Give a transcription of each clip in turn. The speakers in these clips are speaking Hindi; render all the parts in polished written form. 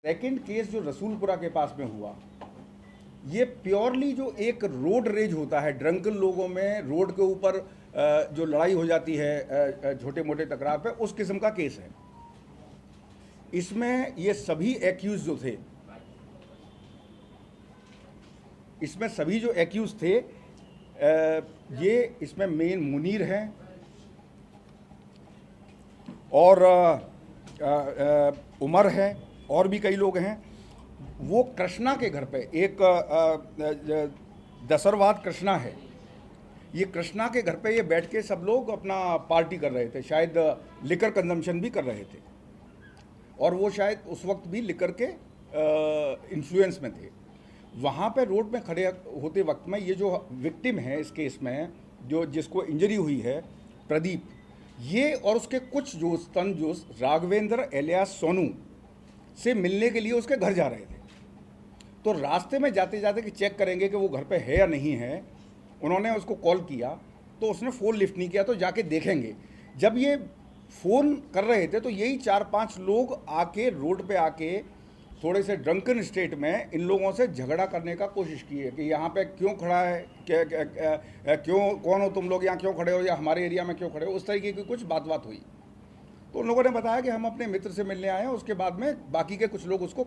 सेकंड केस जो रसूलपुरा के पास में हुआ, ये प्योरली जो एक रोड रेज होता है, ड्रंकन लोगों में रोड के ऊपर जो लड़ाई हो जाती है छोटे मोटे तकरार पे, उस किस्म का केस है। इसमें ये सभी एक्यूज जो थे, इसमें सभी जो एक्यूज थे, ये इसमें मेन मुनीर हैं और उमर है और भी कई लोग हैं। वो कृष्णा के घर पे एक दसरवाद कृष्णा है, ये कृष्णा के घर पे ये बैठ के सब लोग अपना पार्टी कर रहे थे, शायद लिकर कंजम्पशन भी कर रहे थे और वो शायद उस वक्त भी लिकर के इन्फ्लुएंस में थे। वहाँ पे रोड में खड़े होते वक्त में ये जो विक्टिम है इस केस में, जो जिसको इंजरी हुई है, प्रदीप, ये और उसके कुछ दोस्त राघवेंद्र एलियास सोनू से मिलने के लिए उसके घर जा रहे थे। तो रास्ते में जाते जाते कि चेक करेंगे कि वो घर पे है या नहीं है, उन्होंने उसको कॉल किया तो उसने फ़ोन लिफ्ट नहीं किया, तो जाके देखेंगे। जब ये फ़ोन कर रहे थे तो यही 4-5 लोग आके रोड पे आके थोड़े से ड्रंकन स्टेट में इन लोगों से झगड़ा करने का कोशिश की है कि यहाँ पे क्यों खड़ा है, क्यों, कौन हो तुम लोग, यहाँ क्यों खड़े हो, या हमारे एरिया में क्यों खड़े हो, उस तरीके की कुछ बात हुई। तो उन लोगों ने बताया कि हम अपने मित्र से मिलने आए हैं। उसके बाद में बाकी के कुछ लोग उसको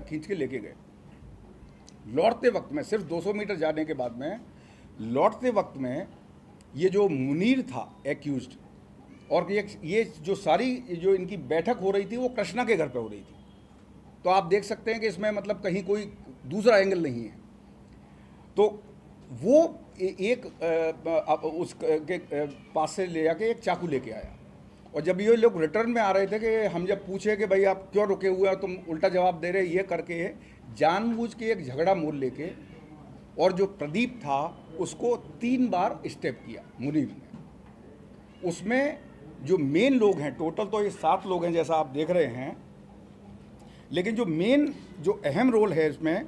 खींच के लेके गए। लौटते वक्त में, सिर्फ 200 मीटर जाने के बाद में, लौटते वक्त में ये जो मुनीर था एक्यूज्ड, और ये जो सारी जो इनकी बैठक हो रही थी वो कृष्णा के घर पे हो रही थी। तो आप देख सकते हैं कि इसमें मतलब कहीं कोई दूसरा एंगल नहीं है। तो वो एक उसके पास से ले जाके एक चाकू लेके आया, और जब ये लोग रिटर्न में आ रहे थे कि हम जब पूछे कि भाई आप क्यों रुके हुए हो, तुम उल्टा जवाब दे रहे, ये करके जानबूझ के एक झगड़ा मोल लेके, और जो प्रदीप था उसको 3 बार स्टेप किया मुनीर ने। उसमें जो मेन लोग हैं, टोटल तो ये 7 लोग हैं जैसा आप देख रहे हैं, लेकिन जो मेन जो अहम रोल है इसमें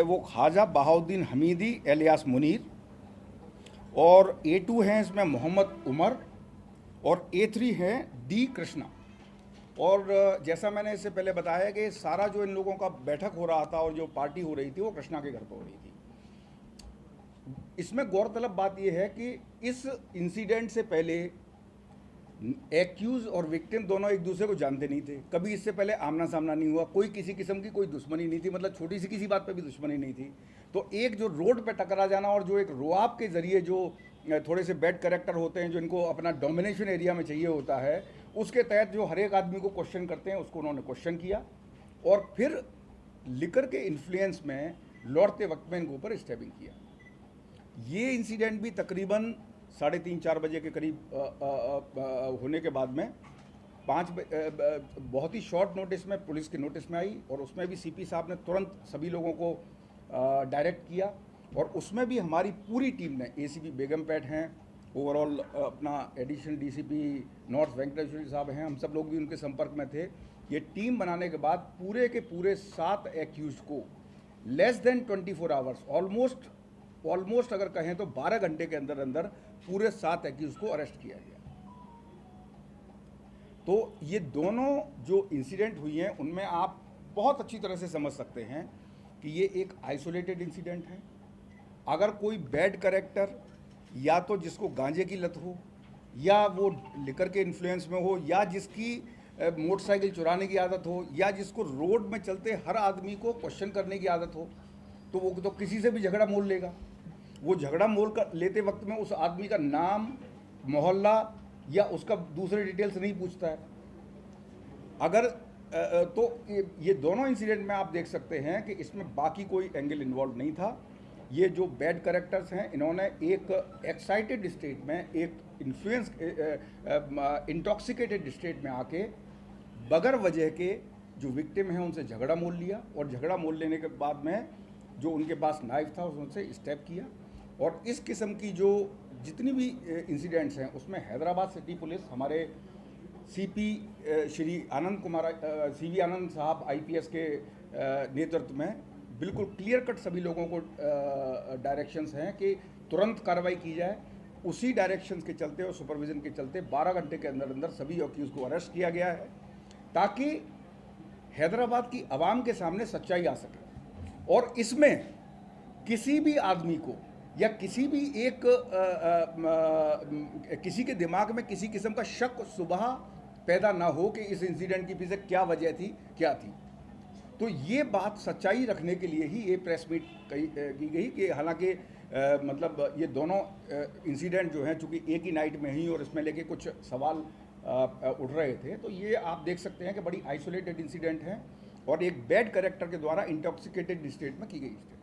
वो ख्वाजा बहाउद्दीन हमीदी एलियास मुनीर, और A2 हैं इसमें मोहम्मद उमर, और A3 है डी कृष्णा। और जैसा मैंने इससे पहले बताया कि सारा जो इन लोगों का बैठक हो रहा था और जो पार्टी हो रही थी वो कृष्णा के घर पर हो रही थी। इसमें गौरतलब बात यह है कि इस इंसिडेंट से पहले एक्यूज और विक्टिम दोनों एक दूसरे को जानते नहीं थे, कभी इससे पहले आमना सामना नहीं हुआ, कोई किसी किस्म की कोई दुश्मनी नहीं थी, मतलब छोटी सी किसी बात पे भी दुश्मनी नहीं थी। तो एक जो रोड पे टकरा जाना और जो एक रोआब के ज़रिए जो थोड़े से बैड कैरेक्टर होते हैं, जो इनको अपना डोमिनेशन एरिया में चाहिए होता है, उसके तहत जो हर एक आदमी को क्वेश्चन करते हैं, उसको उन्होंने क्वेश्चन किया और फिर लिकर के इन्फ्लुएंस में लौटते वक्त में इनके ऊपर स्टेपिंग किया। ये इंसिडेंट भी तकरीबन 3:30-4 बजे के करीब होने के बाद में 5 बहुत ही शॉर्ट नोटिस में पुलिस के नोटिस में आई, और उसमें भी सीपी साहब ने तुरंत सभी लोगों को डायरेक्ट किया, और उसमें भी हमारी पूरी टीम ने, एसीपी बेगमपेट हैं, ओवरऑल अपना एडिशनल डीसीपी नॉर्थ वेंकटेश्वरी साहब हैं, हम सब लोग भी उनके संपर्क में थे। ये टीम बनाने के बाद पूरे के पूरे 7 एक्यूज को लेस देन 24 आवर्स, ऑलमोस्ट अगर कहें तो 12 घंटे के अंदर अंदर पूरे 7 एक्यूज को अरेस्ट किया गया। तो ये दोनों जो इंसिडेंट हुई हैं उनमें आप बहुत अच्छी तरह से समझ सकते हैं कि ये एक आइसोलेटेड इंसिडेंट है। अगर कोई बैड कैरेक्टर, या तो जिसको गांजे की लत हो, या वो लिकर के इन्फ्लुएंस में हो, या जिसकी मोटरसाइकिल चुराने की आदत हो, या जिसको रोड में चलते हर आदमी को क्वेश्चन करने की आदत हो, तो वो तो किसी से भी झगड़ा मोल लेगा। वो झगड़ा मोल कर लेते वक्त में उस आदमी का नाम, मोहल्ला या उसका दूसरे डिटेल्स नहीं पूछता है। अगर तो ये दोनों इंसिडेंट में आप देख सकते हैं कि इसमें बाकी कोई एंगल इन्वॉल्व नहीं था। ये जो बैड कैरेक्टर्स हैं, इन्होंने एक एक्साइटेड स्टेट में, एक इन्फ्लुएंस इंटॉक्सिकेटेड स्टेट में आके बगैर वजह के जो विक्टिम हैं उनसे झगड़ा मोल लिया, और झगड़ा मोल लेने के बाद में जो उनके पास नाइफ था उनसे स्टेप किया। और इस किस्म की जो जितनी भी इंसिडेंट्स हैं उसमें हैदराबाद सिटी पुलिस, हमारे सीपी श्री सीवी आनंद साहब आईपीएस के नेतृत्व में बिल्कुल क्लियर कट सभी लोगों को डायरेक्शंस हैं कि तुरंत कार्रवाई की जाए। उसी डायरेक्शंस के चलते और सुपरविजन के चलते 12 घंटे के अंदर अंदर सभी एक्यूज को अरेस्ट किया गया है, ताकि हैदराबाद की आवाम के सामने सच्चाई आ सके। और इसमें किसी भी आदमी को या किसी भी किसी के दिमाग में किसी किस्म का शक सुबह पैदा ना हो कि इस इंसिडेंट की पीछे क्या वजह थी, क्या थी। तो ये बात सच्चाई रखने के लिए ही ये प्रेस मीट की गई कि हालांकि मतलब ये दोनों इंसिडेंट जो हैं चूँकि एक ही नाइट में ही और इसमें लेके कुछ सवाल उठ रहे थे, तो ये आप देख सकते हैं कि बड़ी आइसोलेटेड इंसिडेंट है और एक बैड कैरेक्टर के द्वारा इंटॉक्सिकेटेड स्टेट में की गई स्टेट।